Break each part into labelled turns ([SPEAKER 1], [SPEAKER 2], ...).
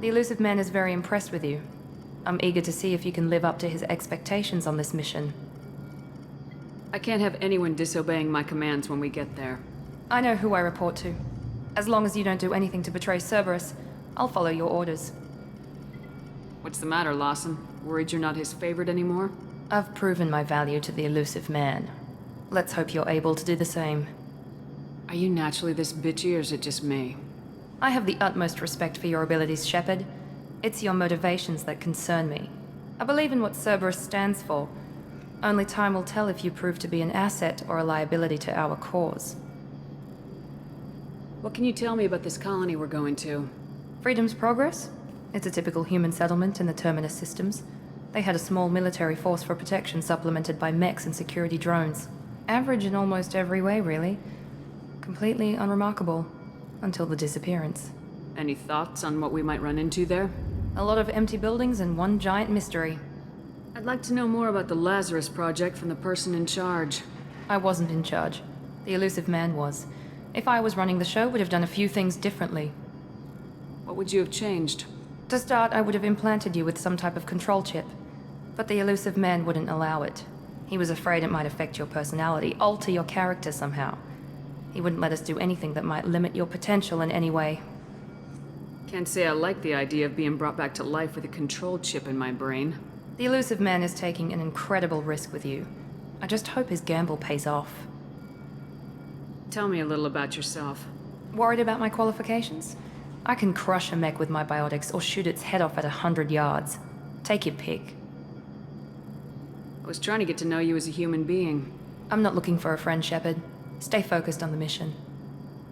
[SPEAKER 1] The elusive man is very impressed with you. I'm eager to see if you can live up to his expectations on this mission.
[SPEAKER 2] I can't have anyone disobeying my commands when we get there.
[SPEAKER 1] I know who I report to. As long as you don't do anything to betray Cerberus, I'll follow your orders.
[SPEAKER 2] What's the matter, Lawson? Worried you're not his favorite anymore?
[SPEAKER 1] I've proven my value to the elusive man. Let's hope you're able to do the same.
[SPEAKER 2] Are you naturally this bitchy, or is it just me?
[SPEAKER 1] I have the utmost respect for your abilities, Shepard. It's your motivations that concern me. I believe in what Cerberus stands for. Only time will tell if you prove to be an asset or a liability to our cause.
[SPEAKER 2] What can you tell me about this colony we're going to?
[SPEAKER 1] Freedom's Progress? It's a typical human settlement in the Terminus systems. They had a small military force for protection supplemented by mechs and security drones. Average in almost every way, really. Completely unremarkable. Until the disappearance.
[SPEAKER 2] Any thoughts on what we might run into there?
[SPEAKER 1] A lot of empty buildings and one giant mystery.
[SPEAKER 2] I'd like to know more about the Lazarus Project from the person in charge.
[SPEAKER 1] I wasn't in charge. The elusive man was. If I was running the show, would have done a few things differently.
[SPEAKER 2] What would you have changed?
[SPEAKER 1] To start, I would have implanted you with some type of control chip. But the elusive man wouldn't allow it. He was afraid it might affect your personality, alter your character somehow. He wouldn't let us do anything that might limit your potential in any way.
[SPEAKER 2] Can't say I like the idea of being brought back to life with a control chip in my brain.
[SPEAKER 1] The elusive man is taking an incredible risk with you. I just hope his gamble pays off.
[SPEAKER 2] Tell me a little about yourself.
[SPEAKER 1] Worried about my qualifications? I can crush a mech with my biotics or shoot its head off at 100 yards. Take your pick.
[SPEAKER 2] I was trying to get to know you as a human being.
[SPEAKER 1] I'm not looking for a friend, Shepard. Stay focused on the mission.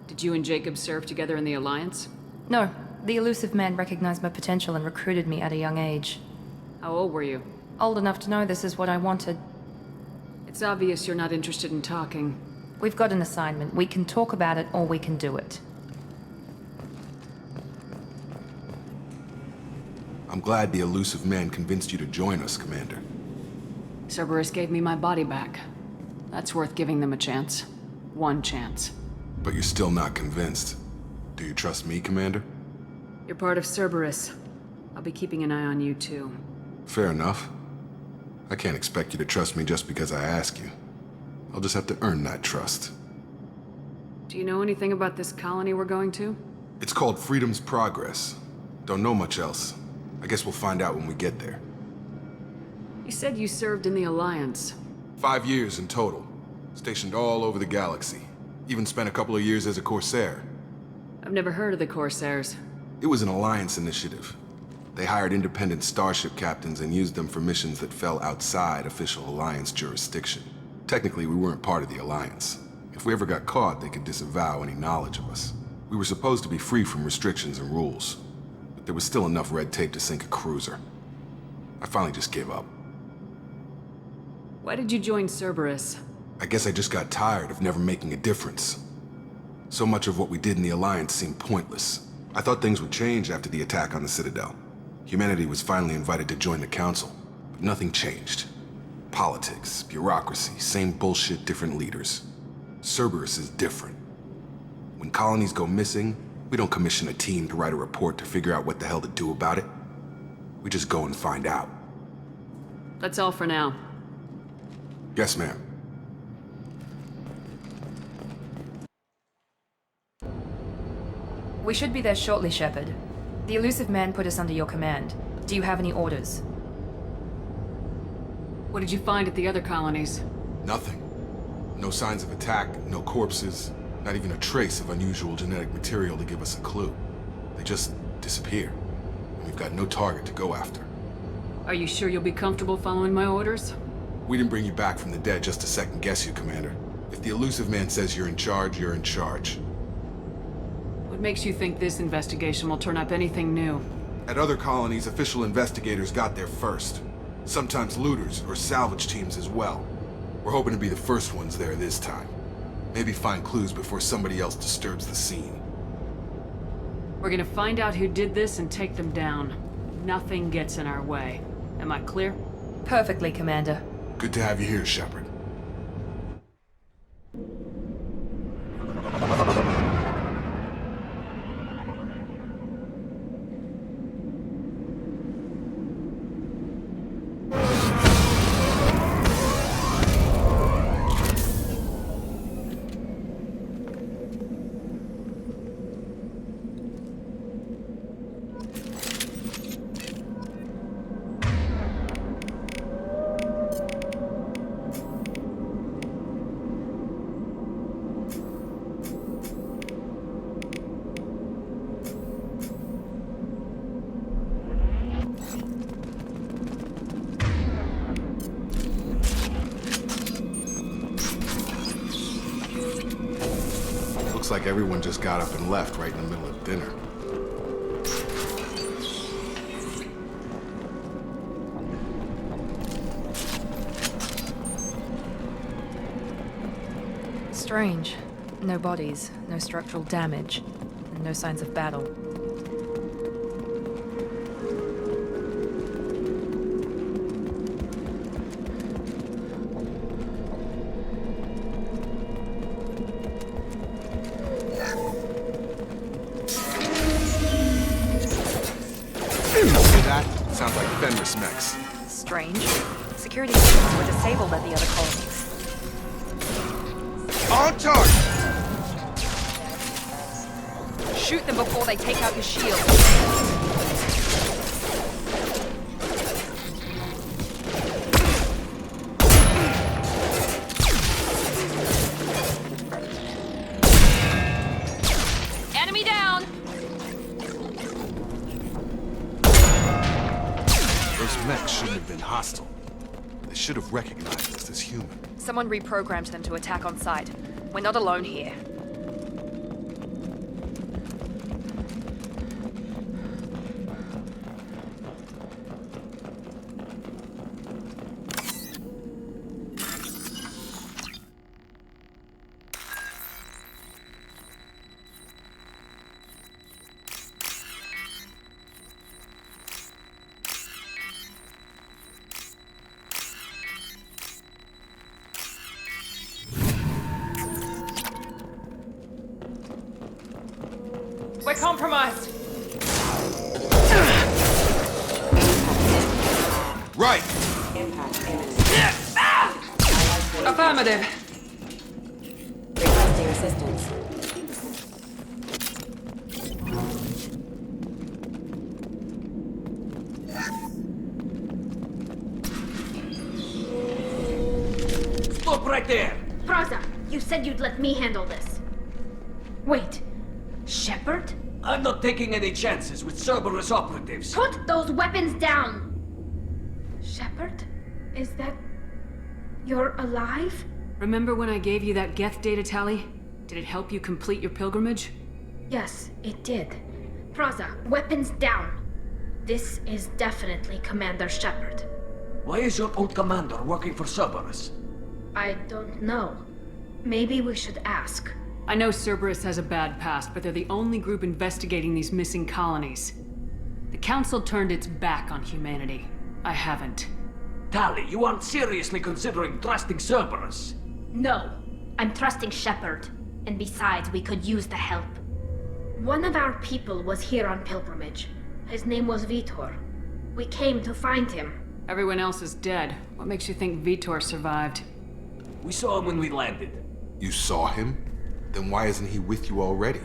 [SPEAKER 2] Did you and Jacob serve together in the Alliance?
[SPEAKER 1] No. The elusive man recognized my potential and recruited me at a young age.
[SPEAKER 2] How old were you?
[SPEAKER 1] Old enough to know this is what I wanted.
[SPEAKER 2] It's obvious you're not interested in talking.
[SPEAKER 1] We've got an assignment. We can talk about it or we can do it.
[SPEAKER 3] I'm glad the elusive man convinced you to join us, Commander.
[SPEAKER 2] Cerberus gave me my body back. That's worth giving them a chance. One chance.
[SPEAKER 3] But you're still not convinced. Do you trust me, Commander?
[SPEAKER 2] You're part of Cerberus. I'll be keeping an eye on you, too.
[SPEAKER 3] Fair enough. I can't expect you to trust me just because I ask you. I'll just have to earn that trust.
[SPEAKER 2] Do you know anything about this colony we're going to?
[SPEAKER 3] It's called Freedom's Progress. Don't know much else. I guess we'll find out when we get there.
[SPEAKER 2] You said you served in the Alliance.
[SPEAKER 3] 5 years in total. Stationed all over the galaxy. Even spent a couple of years as a Corsair.
[SPEAKER 2] I've never heard of the Corsairs.
[SPEAKER 3] It was an Alliance initiative. They hired independent starship captains and used them for missions that fell outside official Alliance jurisdiction. Technically, we weren't part of the Alliance. If we ever got caught, they could disavow any knowledge of us. We were supposed to be free from restrictions and rules, but there was still enough red tape to sink a cruiser. I finally just gave up.
[SPEAKER 2] Why did you join Cerberus?
[SPEAKER 3] I guess I just got tired of never making a difference. So much of what we did in the Alliance seemed pointless. I thought things would change after the attack on the Citadel. Humanity was finally invited to join the Council, but nothing changed. Politics, bureaucracy, same bullshit, different leaders. Cerberus is different. When colonies go missing, we don't commission a team to write a report to figure out what the hell to do about it. We just go and find out.
[SPEAKER 2] That's all for now.
[SPEAKER 3] Yes, ma'am.
[SPEAKER 1] We should be there shortly, Shepard. The elusive man put us under your command. Do you have any orders?
[SPEAKER 2] What did you find at the other colonies?
[SPEAKER 3] Nothing. No signs of attack, no corpses, not even a trace of unusual genetic material to give us a clue. They just disappear. And we've got no target to go after.
[SPEAKER 2] Are you sure you'll be comfortable following my orders?
[SPEAKER 3] We didn't bring you back from the dead just to second guess you, Commander. If the elusive man says you're in charge, you're in charge.
[SPEAKER 2] What makes you think this investigation will turn up anything new?
[SPEAKER 3] At other colonies, official investigators got there first. Sometimes looters or salvage teams as well. We're hoping to be the first ones there this time. Maybe find clues before somebody else disturbs the scene.
[SPEAKER 2] We're gonna find out who did this and take them down. Nothing gets in our way. Am I clear?
[SPEAKER 1] Perfectly, Commander.
[SPEAKER 3] Good to have you here, Shepard. Looks like everyone just got up and left right in the middle of dinner.
[SPEAKER 1] Strange. No bodies, no structural damage, and no signs of battle.
[SPEAKER 3] See that? Sounds like Fenris mechs.
[SPEAKER 1] Strange. Security systems were disabled at the other colonies.
[SPEAKER 3] On target!
[SPEAKER 1] Shoot them before they take out your shield. Enemy down!
[SPEAKER 3] Those mechs shouldn't have been hostile. They should have recognized us as human.
[SPEAKER 1] Someone reprogrammed them to attack on sight. We're not alone here. We're compromised.
[SPEAKER 3] Right!
[SPEAKER 1] Affirmative.
[SPEAKER 4] Requesting assistance.
[SPEAKER 5] Stop right there!
[SPEAKER 6] Braza, you said you'd let me handle this. Wait, Shepard?
[SPEAKER 5] I'm not taking any chances with Cerberus operatives.
[SPEAKER 6] Put those weapons down! Shepard? Is that... you're alive?
[SPEAKER 2] Remember when I gave you that Geth data tally? Did it help you complete your pilgrimage?
[SPEAKER 6] Yes, it did. Braza, weapons down. This is definitely Commander Shepard.
[SPEAKER 5] Why is your old commander working for Cerberus?
[SPEAKER 6] I don't know. Maybe we should ask.
[SPEAKER 2] I know Cerberus has a bad past, but they're the only group investigating these missing colonies. The Council turned its back on humanity. I haven't.
[SPEAKER 5] Tali, you aren't seriously considering trusting Cerberus?
[SPEAKER 6] No, I'm trusting Shepard. And besides, we could use the help. One of our people was here on pilgrimage. His name was Veetor. We came to find him.
[SPEAKER 2] Everyone else is dead. What makes you think Veetor survived?
[SPEAKER 5] We saw him when we landed.
[SPEAKER 3] You saw him? Then why isn't he with you already?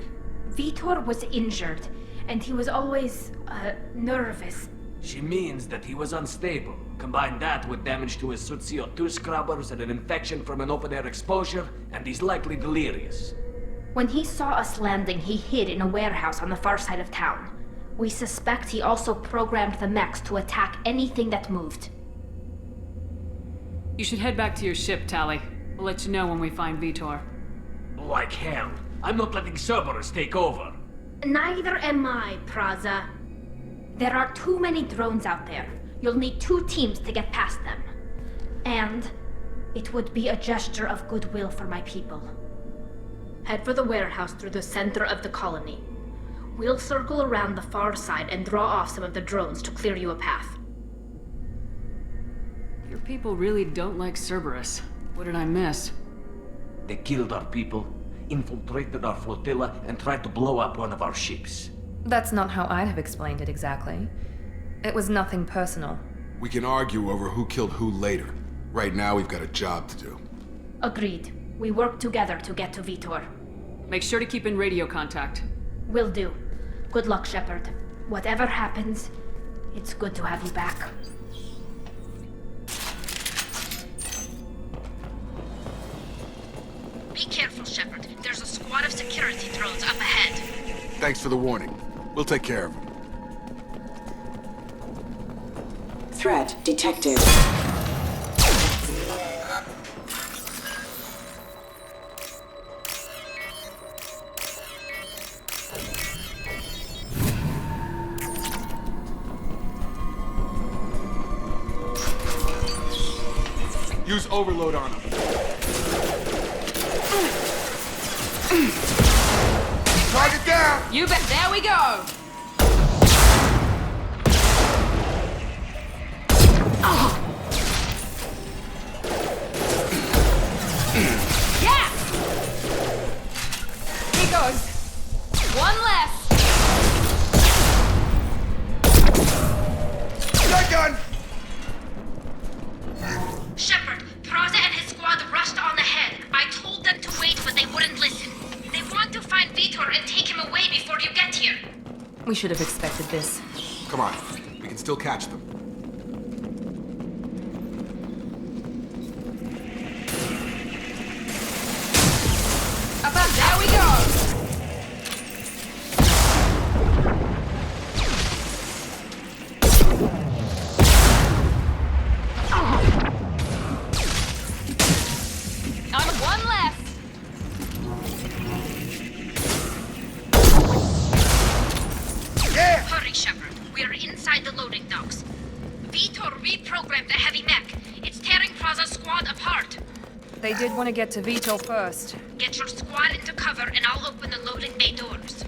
[SPEAKER 6] Veetor was injured, and he was always, nervous.
[SPEAKER 5] She means that he was unstable. Combine that with damage to his suit CO2 scrubbers and an infection from an open-air exposure, and he's likely delirious.
[SPEAKER 6] When he saw us landing, he hid in a warehouse on the far side of town. We suspect he also programmed the mechs to attack anything that moved.
[SPEAKER 2] You should head back to your ship, Tali. We'll let you know when we find Veetor.
[SPEAKER 5] Like hell. I'm not letting Cerberus take over.
[SPEAKER 6] Neither am I, Praza. There are too many drones out there. You'll need 2 teams to get past them. And it would be a gesture of goodwill for my people. Head for the warehouse through the center of the colony. We'll circle around the far side and draw off some of the drones to clear you a path.
[SPEAKER 2] Your people really don't like Cerberus. What did I miss?
[SPEAKER 5] They killed our people, infiltrated our flotilla, and tried to blow up one of our ships.
[SPEAKER 1] That's not how I'd have explained it exactly. It was nothing personal.
[SPEAKER 3] We can argue over who killed who later. Right now, we've got a job to do.
[SPEAKER 6] Agreed. We work together to get to Veetor.
[SPEAKER 2] Make sure to keep in radio contact.
[SPEAKER 6] Will do. Good luck, Shepard. Whatever happens, it's good to have you back. Be careful, Shepard. There's a squad of security drones up ahead.
[SPEAKER 3] Thanks for the warning. We'll take care of him.
[SPEAKER 4] Threat detected.
[SPEAKER 3] Use overload on him. Target down!
[SPEAKER 2] You bet. There we go. Yeah. Here goes. One less.
[SPEAKER 3] Shotgun!
[SPEAKER 6] Shepard, Praza and his squad rushed on ahead. I told them to wait, but they wouldn't listen. They want to find Veetor and take him away before you get here.
[SPEAKER 1] We should have expected this.
[SPEAKER 3] Come on, we can still catch them.
[SPEAKER 2] About there we go. I'm one left.
[SPEAKER 3] Yeah!
[SPEAKER 6] Hurry, Shepard. We're inside the loading docks. Veetor reprogrammed the heavy mech. It's tearing Praza's squad apart.
[SPEAKER 1] They did want to get to Veetor first.
[SPEAKER 6] Get your squad into cover and I'll open the loading bay doors.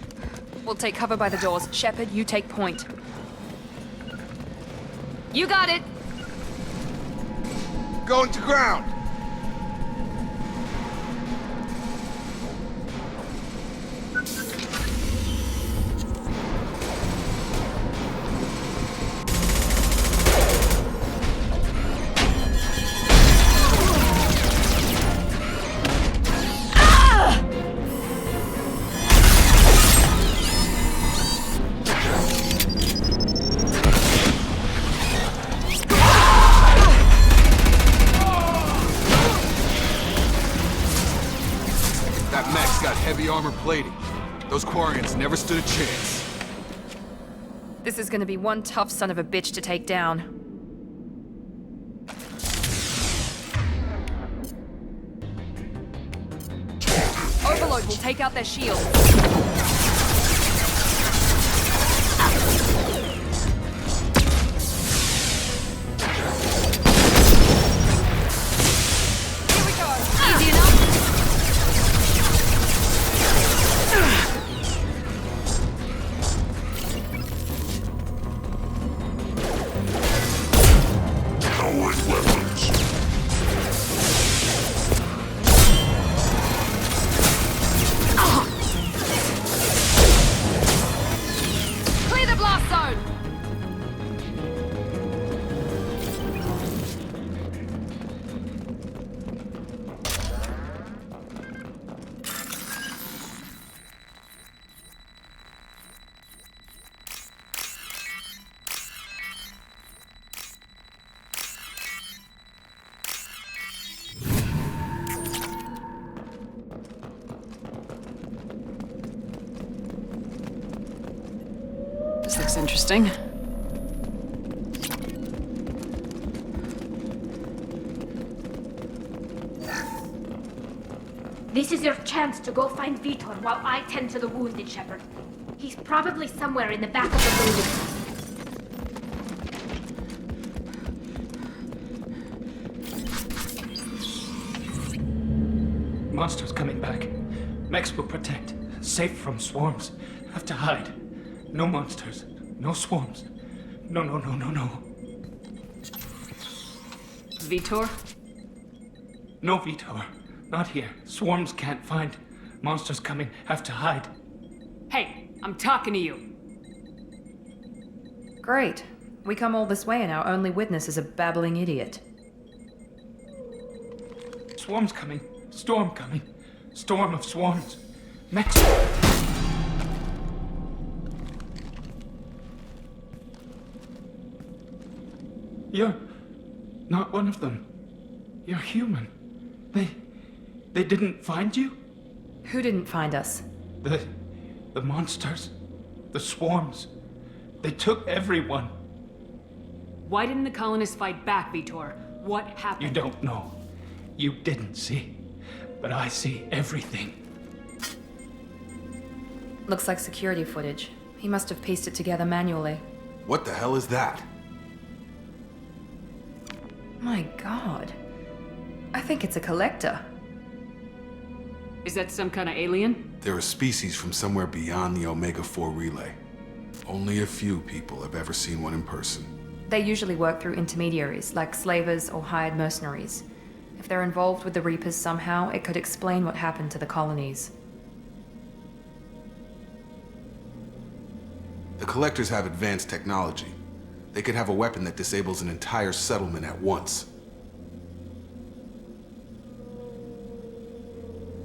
[SPEAKER 1] We'll take cover by the doors. Shepard, you take point. You got it!
[SPEAKER 3] Going to ground! That mech's got heavy armor plating. Those Quarians never stood a chance.
[SPEAKER 1] This is gonna be one tough son of a bitch to take down. Overload will take out their shield. Here we go. Easy enough. Clear the blast zone!
[SPEAKER 2] This looks interesting.
[SPEAKER 6] This is your chance to go find Veetor while I tend to the wounded, Shepard. He's probably somewhere in the back of the building.
[SPEAKER 7] Monsters coming back. Mechs will protect. Safe from swarms. Have to hide. No monsters. No swarms. No.
[SPEAKER 2] Veetor?
[SPEAKER 7] No Veetor. Not here. Swarms can't find. Monsters coming. Have to hide.
[SPEAKER 2] Hey, I'm talking to you.
[SPEAKER 1] Great. We come all this way and our only witness is a babbling idiot.
[SPEAKER 7] Swarms coming. Storm coming. Storm of swarms. Mechs. You're not one of them. You're human. They didn't find you?
[SPEAKER 1] Who didn't find us?
[SPEAKER 7] The monsters. The swarms. They took everyone.
[SPEAKER 2] Why didn't the colonists fight back, Veetor? What happened?
[SPEAKER 7] You don't know. You didn't see. But I see everything.
[SPEAKER 1] Looks like security footage. He must have pieced it together manually.
[SPEAKER 3] What the hell is that?
[SPEAKER 1] My god. I think it's a collector.
[SPEAKER 2] Is that some kind of alien?
[SPEAKER 3] They're a species from somewhere beyond the Omega-4 relay. Only a few people have ever seen one in person.
[SPEAKER 1] They usually work through intermediaries, like slavers or hired mercenaries. If they're involved with the Reapers somehow, it could explain what happened to the colonies.
[SPEAKER 3] The Collectors have advanced technology. They could have a weapon that disables an entire settlement at once.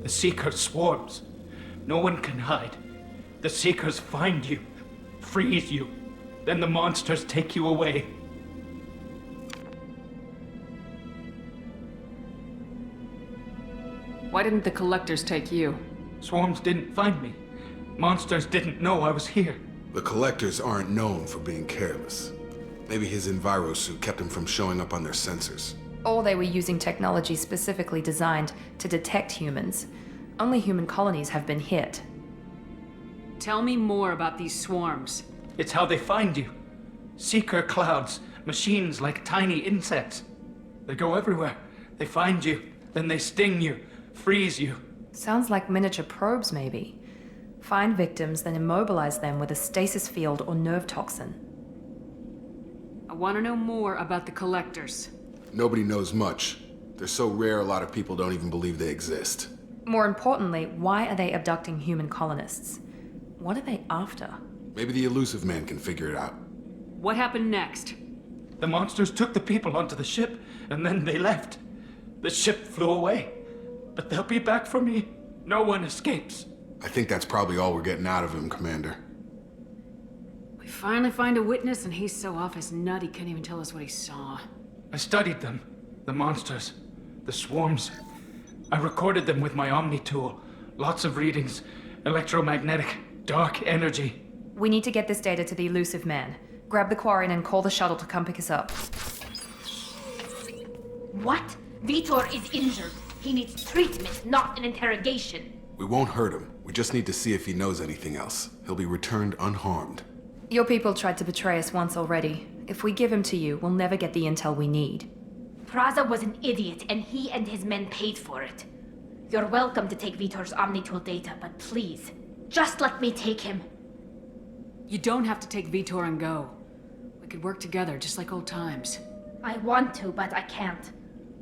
[SPEAKER 7] The Seeker swarms. No one can hide. The Seekers find you, freeze you, then the monsters take you away.
[SPEAKER 2] Why didn't the Collectors take you?
[SPEAKER 7] Swarms didn't find me. Monsters didn't know I was here.
[SPEAKER 3] The Collectors aren't known for being careless. Maybe his enviro suit kept him from showing up on their sensors.
[SPEAKER 1] Or they were using technology specifically designed to detect humans. Only human colonies have been hit.
[SPEAKER 2] Tell me more about these swarms.
[SPEAKER 7] It's how they find you. Seeker clouds, machines like tiny insects. They go everywhere. They find you, then they sting you, freeze you.
[SPEAKER 1] Sounds like miniature probes, maybe. Find victims, then immobilize them with a stasis field or nerve toxin.
[SPEAKER 2] I want to know more about the Collectors.
[SPEAKER 3] Nobody knows much. They're so rare a lot of people don't even believe they exist.
[SPEAKER 1] More importantly, why are they abducting human colonists? What are they after?
[SPEAKER 3] Maybe the Elusive Man can figure it out.
[SPEAKER 2] What happened next?
[SPEAKER 7] The monsters took the people onto the ship, and then they left. The ship flew away. But they'll be back for me. No one escapes.
[SPEAKER 3] I think that's probably all we're getting out of him, Commander.
[SPEAKER 2] We finally find a witness and he's so off his nut he can't even tell us what he saw.
[SPEAKER 7] I studied them. The monsters. The swarms. I recorded them with my Omni tool. Lots of readings. Electromagnetic. Dark energy.
[SPEAKER 1] We need to get this data to the Elusive Man. Grab the Quarian and call the shuttle to come pick us up.
[SPEAKER 6] What? Veetor is injured. He needs treatment, not an interrogation.
[SPEAKER 3] We won't hurt him. We just need to see if he knows anything else. He'll be returned unharmed.
[SPEAKER 1] Your people tried to betray us once already. If we give him to you, we'll never get the intel we need.
[SPEAKER 6] Praza was an idiot, and he and his men paid for it. You're welcome to take Veetor's Omnitool data, but please, just let me take him.
[SPEAKER 2] You don't have to take Veetor and go. We could work together, just like old times.
[SPEAKER 6] I want to, but I can't.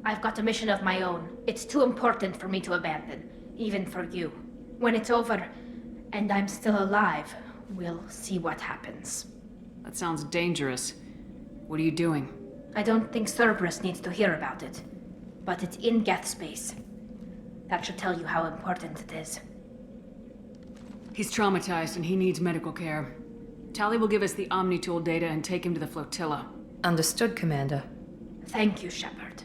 [SPEAKER 6] I've got a mission of my own. It's too important for me to abandon, even for you. When it's over, and I'm still alive, we'll see what happens.
[SPEAKER 2] That sounds dangerous. What are you doing?
[SPEAKER 6] I don't think Cerberus needs to hear about it, but it's in Geth space. That should tell you how important it is.
[SPEAKER 2] He's traumatized and he needs medical care. Tali will give us the Omnitool data and take him to the flotilla.
[SPEAKER 1] Understood, Commander.
[SPEAKER 6] Thank you, Shepard.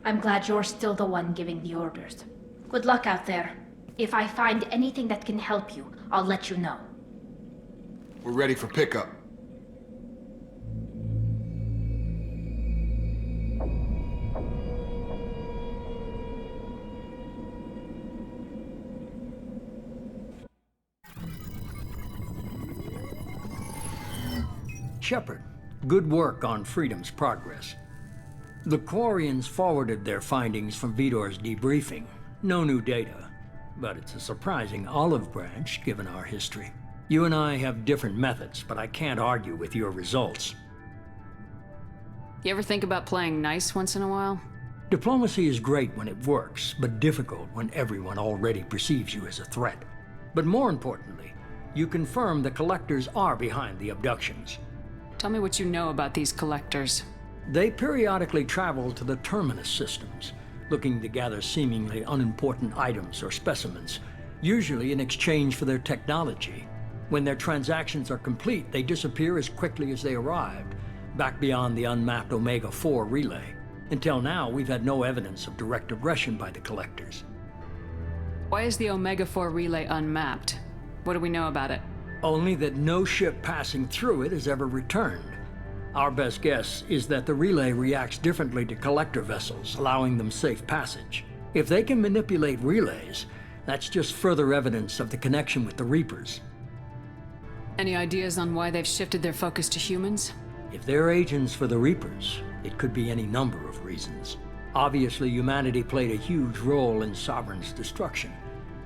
[SPEAKER 6] I'm glad you're still the one giving the orders. Good luck out there. If I find anything that can help you, I'll let you know.
[SPEAKER 3] We're ready for pickup.
[SPEAKER 8] Shepard, good work on Freedom's progress. The Quarians forwarded their findings from Veetor's debriefing. No new data, but it's a surprising olive branch given our history. You and I have different methods, but I can't argue with your results.
[SPEAKER 2] You ever think about playing nice once in a while?
[SPEAKER 8] Diplomacy is great when it works, but difficult when everyone already perceives you as a threat. But more importantly, you confirm the Collectors are behind the abductions.
[SPEAKER 2] Tell me what you know about these Collectors.
[SPEAKER 8] They periodically travel to the Terminus systems, looking to gather seemingly unimportant items or specimens, usually in exchange for their technology. When their transactions are complete, they disappear as quickly as they arrived, back beyond the unmapped Omega-4 relay. Until now, we've had no evidence of direct aggression by the Collectors.
[SPEAKER 2] Why is the Omega-4 relay unmapped? What do we know about it?
[SPEAKER 8] Only that no ship passing through it has ever returned. Our best guess is that the relay reacts differently to Collector vessels, allowing them safe passage. If they can manipulate relays, that's just further evidence of the connection with the Reapers.
[SPEAKER 2] Any ideas on why they've shifted their focus to humans?
[SPEAKER 8] If they're agents for the Reapers, it could be any number of reasons. Obviously, humanity played a huge role in Sovereign's destruction.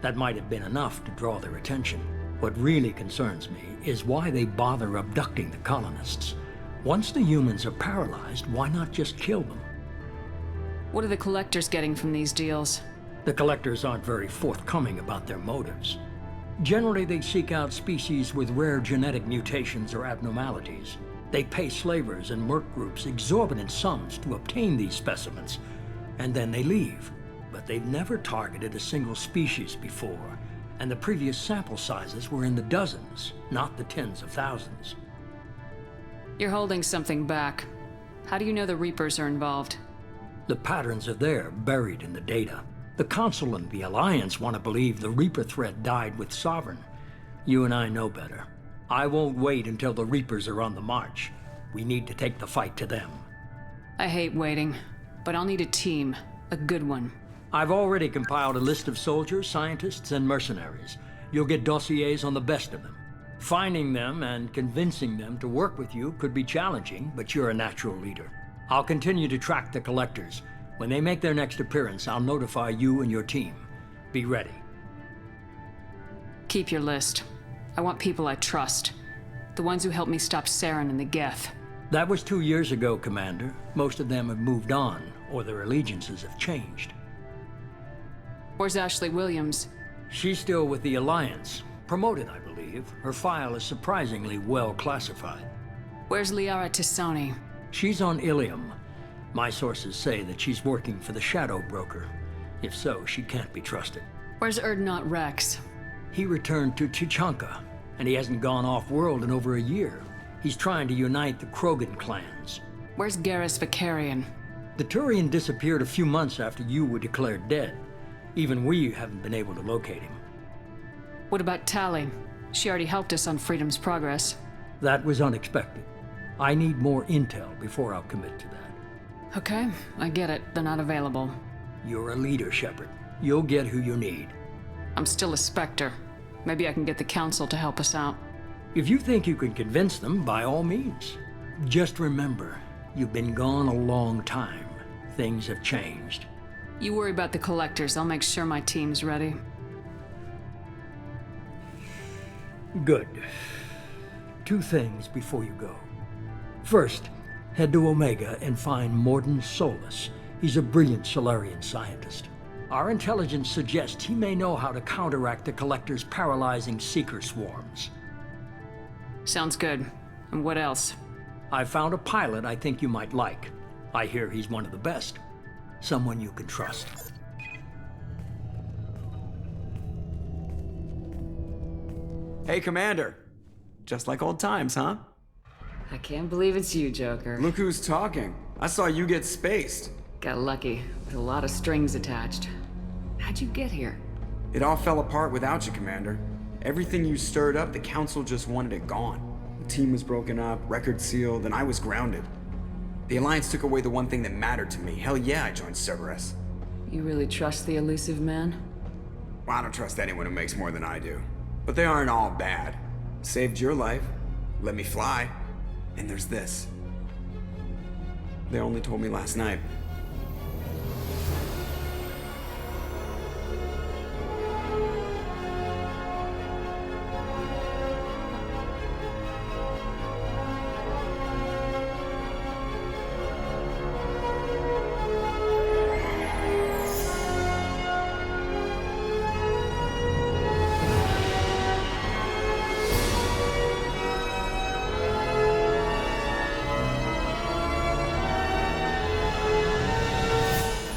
[SPEAKER 8] That might have been enough to draw their attention. What really concerns me is why they bother abducting the colonists. Once the humans are paralyzed, why not just kill them?
[SPEAKER 2] What are the collectors getting from these deals?
[SPEAKER 8] The collectors aren't very forthcoming about their motives. Generally, they seek out species with rare genetic mutations or abnormalities. They pay slavers and merc groups exorbitant sums to obtain these specimens, and then they leave. But they've never targeted a single species before, and the previous sample sizes were in the dozens, not the tens of thousands.
[SPEAKER 2] You're holding something back. How do you know the Reapers are involved?
[SPEAKER 8] The patterns are there, buried in the data. The Council and the Alliance want to believe the Reaper threat died with Sovereign. You and I know better. I won't wait until the Reapers are on the march. We need to take the fight to them.
[SPEAKER 2] I hate waiting, but I'll need a team. A good one.
[SPEAKER 8] I've already compiled a list of soldiers, scientists, and mercenaries. You'll get dossiers on the best of them. Finding them and convincing them to work with you could be challenging, but you're a natural leader. I'll continue to track the collectors. When they make their next appearance, I'll notify you and your team. Be ready.
[SPEAKER 2] Keep your list. I want people I trust. The ones who helped me stop Saren and the Geth.
[SPEAKER 8] That was 2 years ago, Commander. Most of them have moved on, or their allegiances have changed.
[SPEAKER 2] Where's Ashley Williams?
[SPEAKER 8] She's still with the Alliance. Promoted, I believe. Her file is surprisingly well classified.
[SPEAKER 2] Where's Liara Tassoni?
[SPEAKER 8] She's on Ilium. My sources say that she's working for the Shadow Broker. If so, she can't be trusted.
[SPEAKER 2] Where's Erdnot Rex?
[SPEAKER 8] He returned to Chichanka, and he hasn't gone off-world in over a year. He's trying to unite the Krogan clans.
[SPEAKER 2] Where's Garrus Vicarian?
[SPEAKER 8] The Turian disappeared a few months after you were declared dead. Even we haven't been able to locate him.
[SPEAKER 2] What about Tali? She already helped us on Freedom's Progress.
[SPEAKER 8] That was unexpected. I need more intel before I'll commit to that.
[SPEAKER 2] Okay, I get it. They're not available.
[SPEAKER 8] You're a leader, Shepard. You'll get who you need.
[SPEAKER 2] I'm still a Spectre. Maybe I can get the Council to help us out.
[SPEAKER 8] If you think you can convince them, by all means. Just remember, you've been gone a long time. Things have changed.
[SPEAKER 2] You worry about the collectors. I'll make sure my team's ready.
[SPEAKER 8] Good. 2 things before you go. First, head to Omega and find Mordin Solus. He's a brilliant Solarian scientist. Our intelligence suggests he may know how to counteract the Collector's paralyzing Seeker swarms.
[SPEAKER 2] Sounds good. And what else?
[SPEAKER 8] I found a pilot I think you might like. I hear he's one of the best. Someone you can trust.
[SPEAKER 9] Hey, Commander. Just like old times, huh?
[SPEAKER 10] I can't believe it's you, Joker.
[SPEAKER 9] Look who's talking. I saw you get spaced.
[SPEAKER 10] Got lucky, with a lot of strings attached. How'd you get here?
[SPEAKER 9] It all fell apart without you, Commander. Everything you stirred up, the Council just wanted it gone. The team was broken up, record sealed, and I was grounded. The Alliance took away the one thing that mattered to me. Hell yeah, I joined Cerberus.
[SPEAKER 10] You really trust the elusive man?
[SPEAKER 9] Well, I don't trust anyone who makes more than I do. But they aren't all bad. Saved your life, let me fly, and there's this. They only told me last night.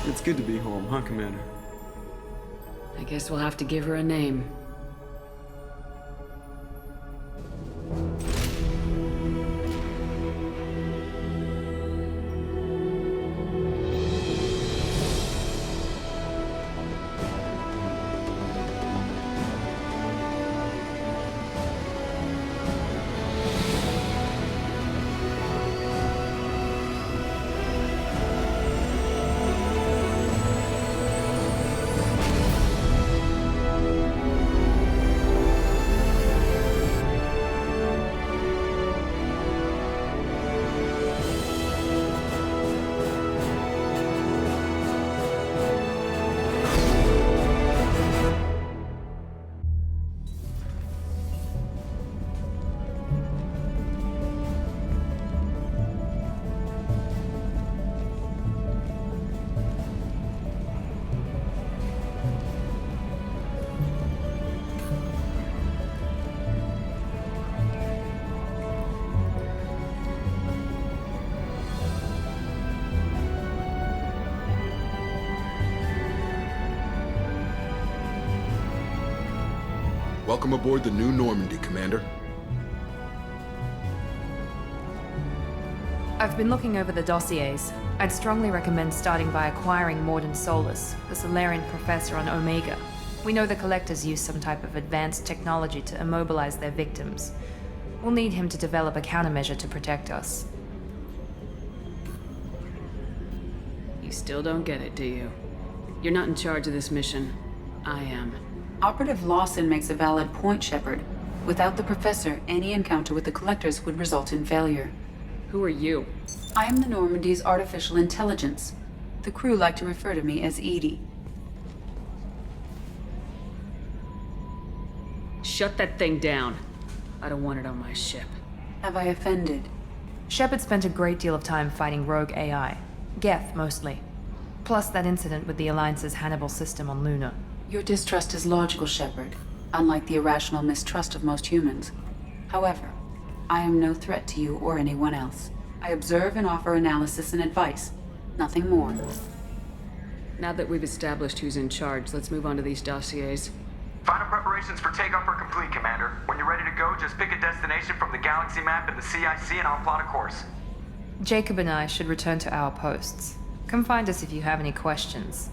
[SPEAKER 9] It's good to be home, huh, Commander?
[SPEAKER 10] I guess we'll have to give her a name.
[SPEAKER 3] Welcome aboard the new Normandy, Commander.
[SPEAKER 1] I've been looking over the dossiers. I'd strongly recommend starting by acquiring Morden Solus, the Solarian professor on Omega. We know the Collectors use some type of advanced technology to immobilize their victims. We'll need him to develop a countermeasure to protect us.
[SPEAKER 2] You still don't get it, do you? You're not in charge of this mission. I am.
[SPEAKER 11] Operative Lawson makes a valid point, Shepard. Without the Professor, any encounter with the Collectors would result in failure.
[SPEAKER 2] Who are you?
[SPEAKER 11] I am the Normandy's artificial intelligence. The crew like to refer to me as Edie.
[SPEAKER 2] Shut that thing down. I don't want it on my ship.
[SPEAKER 11] Have I offended?
[SPEAKER 1] Shepard spent a great deal of time fighting rogue AI. Geth, mostly. Plus that incident with the Alliance's Hannibal system on Luna.
[SPEAKER 11] Your distrust is logical, Shepard, unlike the irrational mistrust of most humans. However, I am no threat to you or anyone else. I observe and offer analysis and advice. Nothing more.
[SPEAKER 2] Now that we've established who's in charge, let's move on to these dossiers.
[SPEAKER 12] Final preparations for takeoff are complete, Commander. When you're ready to go, just pick a destination from the galaxy map in the CIC and I'll plot a course.
[SPEAKER 1] Jacob and I should return to our posts. Come find us if you have any questions.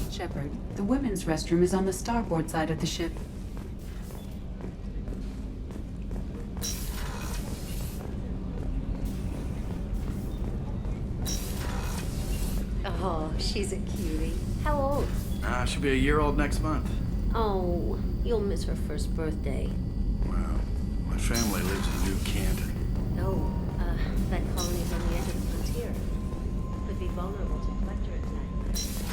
[SPEAKER 11] Shepard, the women's restroom is on the starboard side of the ship.
[SPEAKER 13] Oh, she's a cutie. How old?
[SPEAKER 14] She'll be a year old next month.
[SPEAKER 13] Oh, you'll miss her first birthday.
[SPEAKER 14] Well, my family lives in New Canton.
[SPEAKER 13] Oh, that colony's on the edge of the frontier. Could be vulnerable to collector attacks.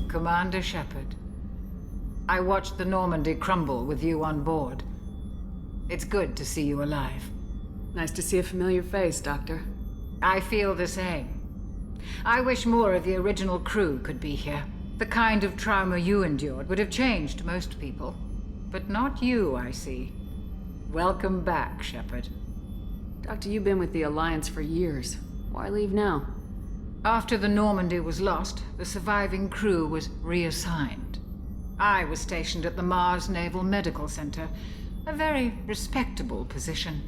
[SPEAKER 15] Commander Shepard, I watched the Normandy crumble with you on board. It's good to see you alive.
[SPEAKER 2] Nice to see a familiar face, Doctor.
[SPEAKER 15] I feel the same. I wish more of the original crew could be here. The kind of trauma you endured would have changed most people. But not you, I see. Welcome back, Shepard.
[SPEAKER 2] Doctor, you've been with the Alliance for years. Why leave now?
[SPEAKER 15] After the Normandy was lost, the surviving crew was reassigned. I was stationed at the Mars Naval Medical Center, a very respectable position,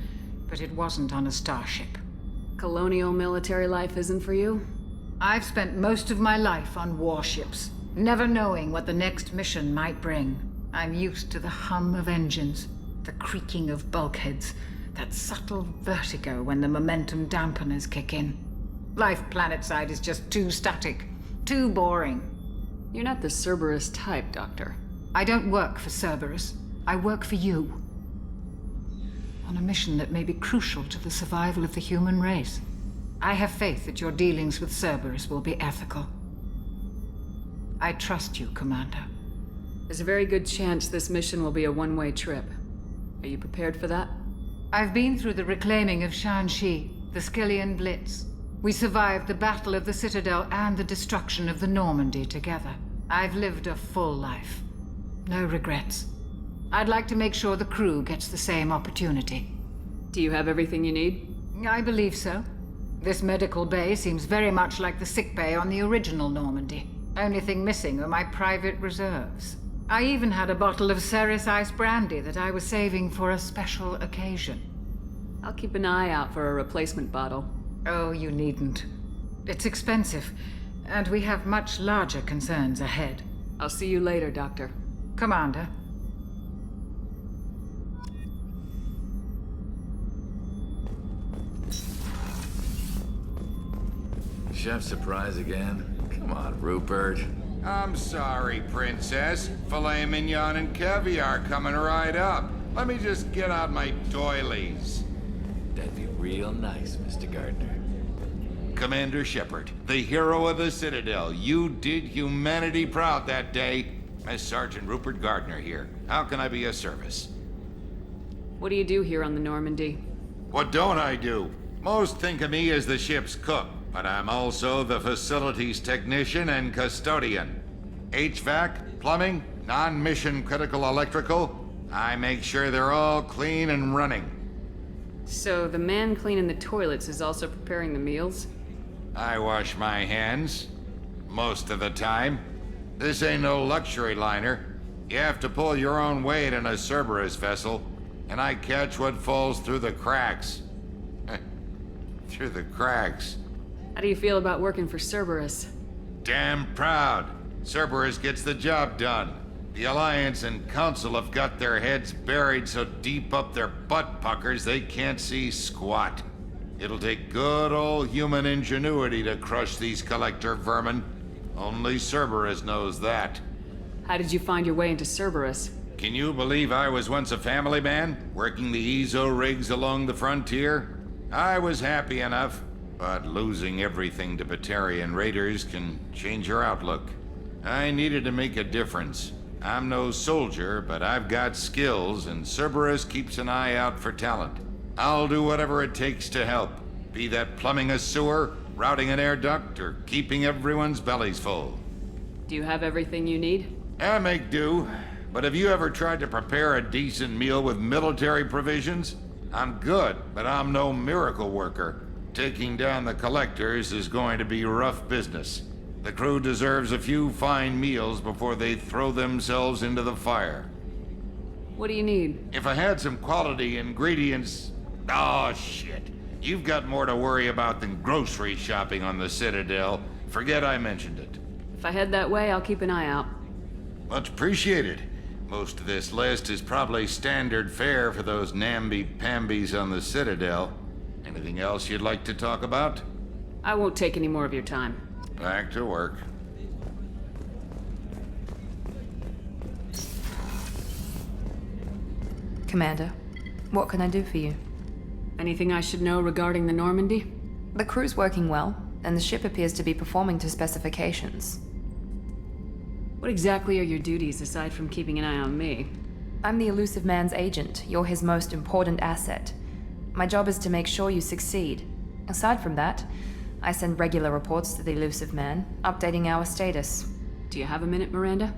[SPEAKER 15] but it wasn't on a starship.
[SPEAKER 2] Colonial military life isn't for you?
[SPEAKER 15] I've spent most of my life on warships, never knowing what the next mission might bring. I'm used to the hum of engines, the creaking of bulkheads, that subtle vertigo when the momentum dampeners kick in. Life planetside is just too static, too boring.
[SPEAKER 2] You're not the Cerberus type, Doctor.
[SPEAKER 15] I don't work for Cerberus. I work for you. On a mission that may be crucial to the survival of the human race. I have faith that your dealings with Cerberus will be ethical. I trust you, Commander.
[SPEAKER 10] There's a very good chance this mission will be a one-way trip. Are you prepared for that?
[SPEAKER 15] I've been through the reclaiming of Shanxi, the Skillian Blitz. We survived the Battle of the Citadel and the destruction of the Normandy together. I've lived a full life. No regrets. I'd like to make sure the crew gets the same opportunity.
[SPEAKER 10] Do you have everything you need?
[SPEAKER 15] I believe so. This medical bay seems very much like the sick bay on the original Normandy. Only thing missing are my private reserves. I even had a bottle of Ceres Ice brandy that I was saving for a special occasion.
[SPEAKER 10] I'll keep an eye out for a replacement bottle.
[SPEAKER 15] Oh, you needn't. It's expensive, and we have much larger concerns ahead.
[SPEAKER 10] I'll see you later, Doctor.
[SPEAKER 15] Commander.
[SPEAKER 16] Chef surprise again? Come on, Rupert.
[SPEAKER 17] I'm sorry, Princess. Filet mignon and caviar coming right up. Let me just get out my doilies.
[SPEAKER 16] That'd be real nice, Mr. Gardner.
[SPEAKER 17] Commander Shepard, the hero of the Citadel. You did humanity proud that day. As Sergeant Rupert Gardner here. How can I be of service?
[SPEAKER 10] What do you do here on the Normandy?
[SPEAKER 17] What don't I do? Most think of me as the ship's cook, but I'm also the facilities technician and custodian. HVAC, plumbing, non-mission critical electrical. I make sure they're all clean and running.
[SPEAKER 10] So the man cleaning the toilets is also preparing the meals?
[SPEAKER 17] I wash my hands. Most of the time. This ain't no luxury liner. You have to pull your own weight in a Cerberus vessel, and I catch what falls through the cracks. Through the cracks.
[SPEAKER 10] How do you feel about working for Cerberus?
[SPEAKER 17] Damn proud. Cerberus gets the job done. The Alliance and Council have got their heads buried so deep up their butt puckers they can't see squat. It'll take good old human ingenuity to crush these collector vermin. Only Cerberus knows that.
[SPEAKER 10] How did you find your way into Cerberus?
[SPEAKER 17] Can you believe I was once a family man, working the EZO rigs along the frontier? I was happy enough, but losing everything to Batarian raiders can change your outlook. I needed to make a difference. I'm no soldier, but I've got skills, and Cerberus keeps an eye out for talent. I'll do whatever it takes to help, be that plumbing a sewer, routing an air duct, or keeping everyone's bellies full.
[SPEAKER 10] Do you have everything you need?
[SPEAKER 17] I make do, but have you ever tried to prepare a decent meal with military provisions? I'm good, but I'm no miracle worker. Taking down the collectors is going to be rough business. The crew deserves a few fine meals before they throw themselves into the fire.
[SPEAKER 10] What do you need?
[SPEAKER 17] If I had some quality ingredients... Oh, shit. You've got more to worry about than grocery shopping on the Citadel. Forget I mentioned it.
[SPEAKER 10] If I head that way, I'll keep an eye out.
[SPEAKER 17] Much appreciated. Most of this list is probably standard fare for those namby-pambies on the Citadel. Anything else you'd like to talk about?
[SPEAKER 10] I won't take any more of your time.
[SPEAKER 17] Back to work.
[SPEAKER 1] Commander, what can I do for you?
[SPEAKER 10] Anything I should know regarding the Normandy?
[SPEAKER 1] The crew's working well, and the ship appears to be performing to specifications.
[SPEAKER 10] What exactly are your duties aside from keeping an eye on me?
[SPEAKER 1] I'm the Elusive Man's agent. You're his most important asset. My job is to make sure you succeed. Aside from that, I send regular reports to the Elusive Man, updating our status.
[SPEAKER 10] Do you have a minute, Miranda?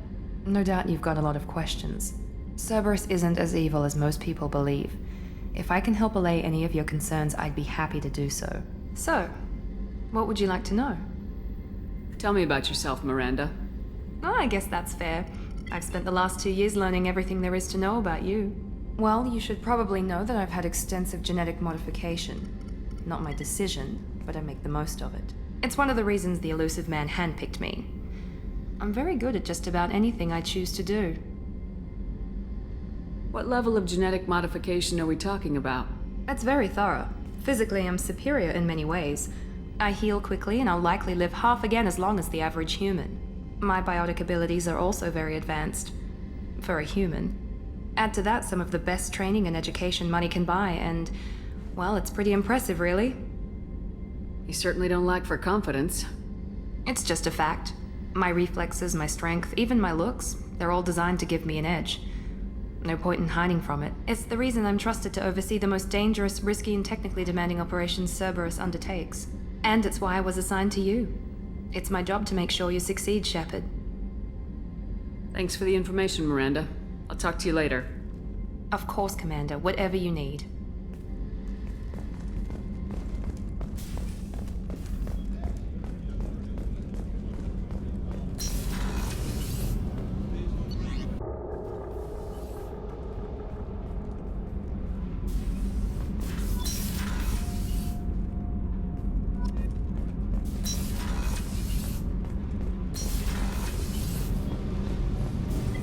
[SPEAKER 1] No doubt you've got a lot of questions. Cerberus isn't as evil as most people believe. If I can help allay any of your concerns, I'd be happy to do so. So, what would you like to know?
[SPEAKER 10] Tell me about yourself, Miranda.
[SPEAKER 1] Oh, I guess that's fair. I've spent the last 2 years learning everything there is to know about you. Well, you should probably know that I've had extensive genetic modification. Not my decision, but I make the most of it. It's one of the reasons the Elusive Man handpicked me. I'm very good at just about anything I choose to do.
[SPEAKER 10] What level of genetic modification are we talking about?
[SPEAKER 1] It's very thorough. Physically, I'm superior in many ways. I heal quickly, and I'll likely live half again as long as the average human. My biotic abilities are also very advanced. For a human. Add to that some of the best training and education money can buy, and, well, it's pretty impressive, really.
[SPEAKER 2] You certainly don't lack for confidence.
[SPEAKER 1] It's just a fact. My reflexes, my strength, even my looks, they're all designed to give me an edge. No point in hiding from it. It's the reason I'm trusted to oversee the most dangerous, risky, and technically demanding operations Cerberus undertakes. And it's why I was assigned to you. It's my job to make sure you succeed, Shepard.
[SPEAKER 2] Thanks for the information, Miranda. I'll talk to you later.
[SPEAKER 1] Of course, Commander. Whatever you need.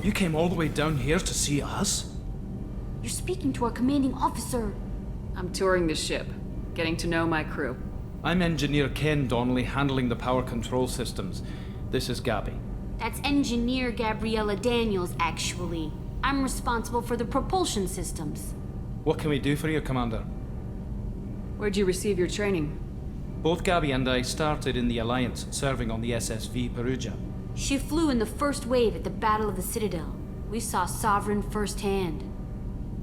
[SPEAKER 18] You came all the way down here to see us?
[SPEAKER 6] You're speaking to our commanding officer.
[SPEAKER 2] I'm touring the ship, getting to know my crew.
[SPEAKER 18] I'm Engineer Ken Donnelly, handling the power control systems. This is Gabby.
[SPEAKER 6] That's Engineer Gabriella Daniels, actually. I'm responsible for the propulsion systems.
[SPEAKER 18] What can we do for you, Commander?
[SPEAKER 2] Where'd you receive your training?
[SPEAKER 18] Both Gabby and I started in the Alliance, serving on the SSV Perugia.
[SPEAKER 6] She flew in the first wave at the Battle of the Citadel. We saw Sovereign firsthand.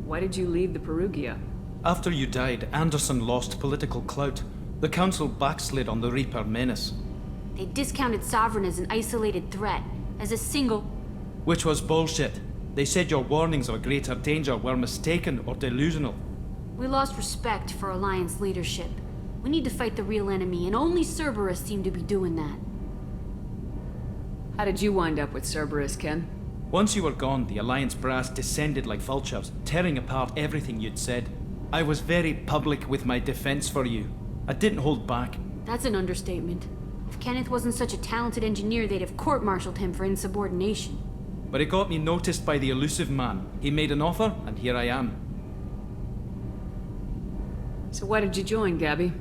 [SPEAKER 2] Why did you leave the Perugia?
[SPEAKER 18] After you died, Anderson lost political clout. The Council backslid on the Reaper menace.
[SPEAKER 6] They discounted Sovereign as an isolated threat, as a single...
[SPEAKER 18] Which was bullshit. They said your warnings of a greater danger were mistaken or delusional.
[SPEAKER 6] We lost respect for Alliance leadership. We need to fight the real enemy, and only Cerberus seemed to be doing that.
[SPEAKER 2] How did you wind up with Cerberus, Ken?
[SPEAKER 18] Once you were gone, the Alliance brass descended like vultures, tearing apart everything you'd said. I was very public with my defense for you. I didn't hold back.
[SPEAKER 6] That's an understatement. If Kenneth wasn't such a talented engineer, they'd have court-martialed him for insubordination.
[SPEAKER 18] But it got me noticed by the elusive man. He made an offer, and here I am.
[SPEAKER 2] So why did you join, Gabby?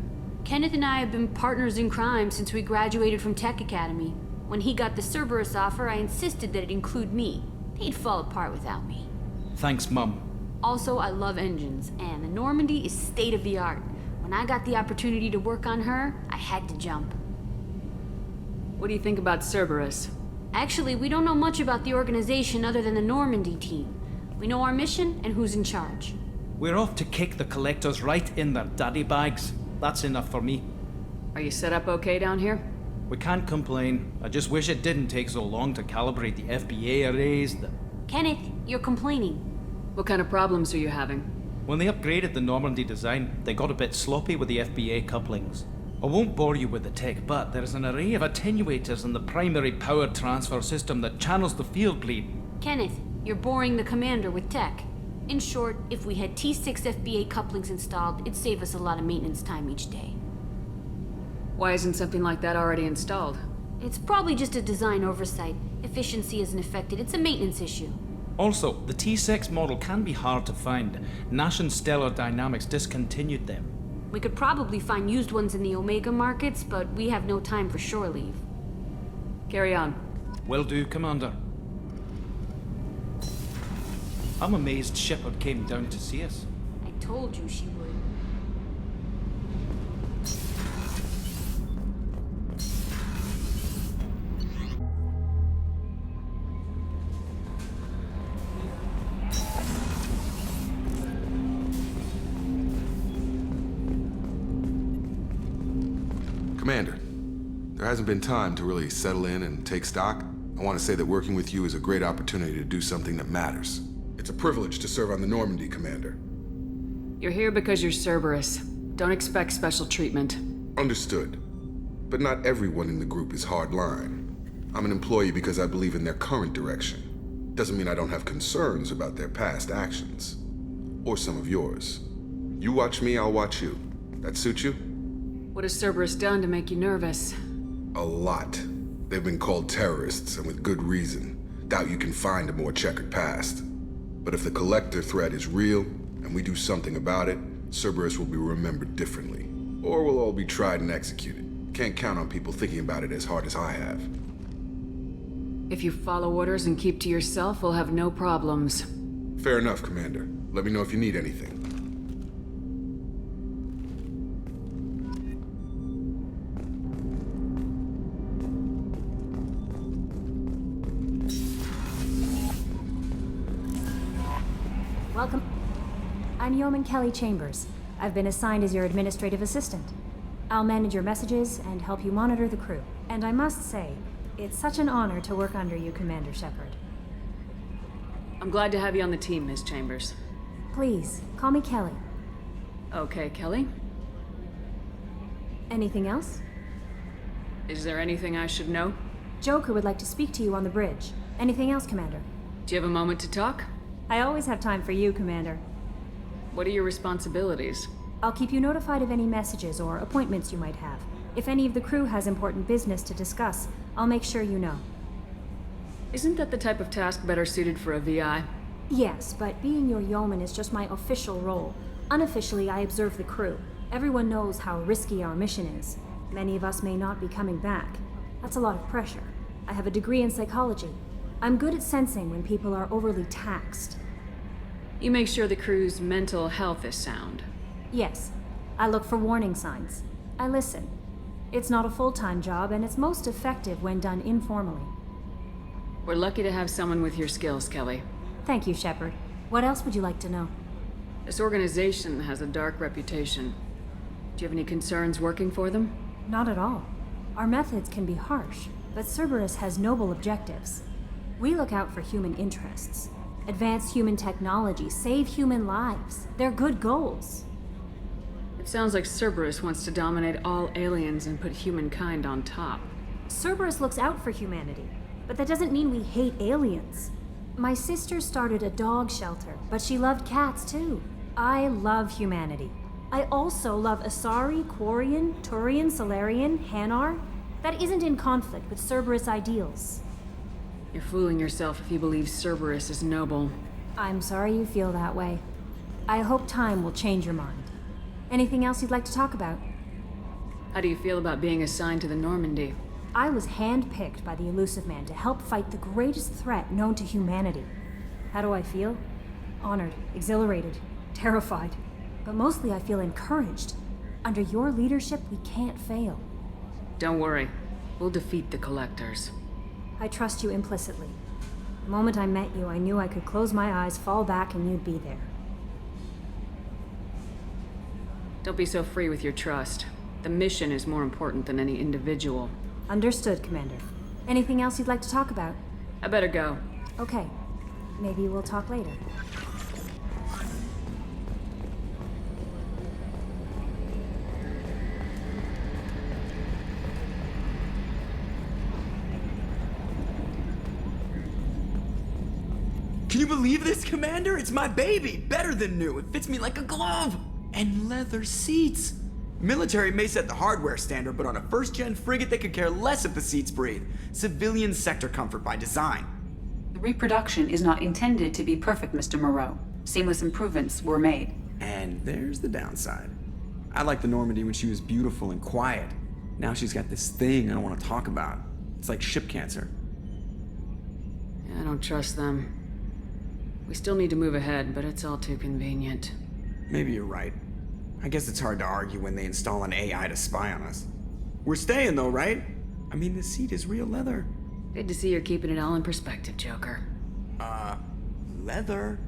[SPEAKER 6] Kenneth and I have been partners in crime since we graduated from Tech Academy. When he got the Cerberus offer, I insisted that it include me. They'd fall apart without me.
[SPEAKER 18] Thanks, Mum.
[SPEAKER 6] Also, I love engines, and the Normandy is state-of-the-art. When I got the opportunity to work on her, I had to jump.
[SPEAKER 2] What do you think about Cerberus?
[SPEAKER 6] Actually, we don't know much about the organization other than the Normandy team. We know our mission and who's in charge.
[SPEAKER 18] We're off to kick the Collectors right in their daddy bags. That's enough for me.
[SPEAKER 2] Are you set up okay down here?
[SPEAKER 18] We can't complain. I just wish it didn't take so long to calibrate the FBA arrays.
[SPEAKER 6] Kenneth, you're complaining.
[SPEAKER 2] What kind of problems are you having?
[SPEAKER 18] When they upgraded the Normandy design, they got a bit sloppy with the FBA couplings. I won't bore you with the tech, but there's an array of attenuators in the primary power transfer system that channels the field bleed.
[SPEAKER 6] Kenneth, you're boring the commander with tech. In short, if we had T6 FBA couplings installed, it'd save us a lot of maintenance time each day.
[SPEAKER 2] Why isn't something like that already installed?
[SPEAKER 6] It's probably just a design oversight. Efficiency isn't affected, it's a maintenance issue.
[SPEAKER 18] Also, the T6 model can be hard to find. Nash and Stellar Dynamics discontinued them.
[SPEAKER 6] We could probably find used ones in the Omega markets, but we have no time for shore leave.
[SPEAKER 2] Carry on.
[SPEAKER 18] Will do, Commander. I'm amazed Shepard came down to see us.
[SPEAKER 6] I told you she would.
[SPEAKER 3] Commander, there hasn't been time to really settle in and take stock. I want to say that working with you is a great opportunity to do something that matters. It's a privilege to serve on the Normandy, Commander.
[SPEAKER 2] You're here because you're Cerberus. Don't expect special treatment.
[SPEAKER 3] Understood. But not everyone in the group is hardline. I'm an employee because I believe in their current direction. Doesn't mean I don't have concerns about their past actions. Or some of yours. You watch me, I'll watch you. That suit you?
[SPEAKER 2] What has Cerberus done to make you nervous?
[SPEAKER 3] A lot. They've been called terrorists, and with good reason. Doubt you can find a more checkered past. But if the Collector threat is real, and we do something about it, Cerberus will be remembered differently. Or we'll all be tried and executed. Can't count on people thinking about it as hard as I have.
[SPEAKER 2] If you follow orders and keep to yourself, we'll have no problems.
[SPEAKER 3] Fair enough, Commander. Let me know if you need anything.
[SPEAKER 19] Welcome. I'm Yeoman Kelly Chambers. I've been assigned as your administrative assistant. I'll manage your messages and help you monitor the crew. And I must say, it's such an honor to work under you, Commander Shepard.
[SPEAKER 2] I'm glad to have you on the team, Miss Chambers.
[SPEAKER 19] Please, call me Kelly.
[SPEAKER 2] Okay, Kelly.
[SPEAKER 19] Anything else?
[SPEAKER 2] Is there anything I should know?
[SPEAKER 19] Joker would like to speak to you on the bridge. Anything else, Commander?
[SPEAKER 2] Do you have a moment to talk?
[SPEAKER 19] I always have time for you, Commander.
[SPEAKER 2] What are your responsibilities?
[SPEAKER 19] I'll keep you notified of any messages or appointments you might have. If any of the crew has important business to discuss, I'll make sure you know.
[SPEAKER 2] Isn't that the type of task better suited for a VI?
[SPEAKER 19] Yes, but being your yeoman is just my official role. Unofficially, I observe the crew. Everyone knows how risky our mission is. Many of us may not be coming back. That's a lot of pressure. I have a degree in psychology. I'm good at sensing when people are overly taxed.
[SPEAKER 2] You make sure the crew's mental health is sound.
[SPEAKER 19] Yes. I look for warning signs. I listen. It's not a full-time job, and it's most effective when done informally.
[SPEAKER 2] We're lucky to have someone with your skills, Kelly.
[SPEAKER 19] Thank you, Shepard. What else would you like to know?
[SPEAKER 2] This organization has a dark reputation. Do you have any concerns working for them?
[SPEAKER 19] Not at all. Our methods can be harsh, but Cerberus has noble objectives. We look out for human interests. Advance human technology, save human lives. They're good goals.
[SPEAKER 2] It sounds like Cerberus wants to dominate all aliens and put humankind on top.
[SPEAKER 19] Cerberus looks out for humanity, but that doesn't mean we hate aliens. My sister started a dog shelter, but she loved cats too. I love humanity. I also love Asari, Quarian, Turian, Solarian, Hanar. That isn't in conflict with Cerberus ideals.
[SPEAKER 2] You're fooling yourself if you believe Cerberus is noble.
[SPEAKER 19] I'm sorry you feel that way. I hope time will change your mind. Anything else you'd like to talk about?
[SPEAKER 2] How do you feel about being assigned to the Normandy?
[SPEAKER 19] I was handpicked by the Elusive Man to help fight the greatest threat known to humanity. How do I feel? Honored, exhilarated, terrified. But mostly I feel encouraged. Under your leadership, we can't fail.
[SPEAKER 2] Don't worry. We'll defeat the Collectors.
[SPEAKER 19] I trust you implicitly. The moment I met you, I knew I could close my eyes, fall back, and you'd be there.
[SPEAKER 2] Don't be so free with your trust. The mission is more important than any individual.
[SPEAKER 19] Understood, Commander. Anything else you'd like to talk about?
[SPEAKER 2] I better go.
[SPEAKER 19] Okay. Maybe we'll talk later.
[SPEAKER 9] Can you believe this, Commander? It's my baby! Better than new. It fits me like a glove! And leather seats! Military may set the hardware standard, but on a first-gen frigate, they could care less if the seats breathe. Civilian sector comfort by design.
[SPEAKER 11] The reproduction is not intended to be perfect, Mr. Moreau. Seamless improvements were made.
[SPEAKER 9] And there's the downside. I liked the Normandy when she was beautiful and quiet. Now she's got this thing I don't want to talk about. It's like ship cancer.
[SPEAKER 2] I don't trust them. We still need to move ahead, but it's all too convenient.
[SPEAKER 9] Maybe you're right. I guess it's hard to argue when they install an AI to spy on us. We're staying though, right? I mean, the seat is real leather.
[SPEAKER 2] Good to see you're keeping it all in perspective, Joker.
[SPEAKER 9] Leather?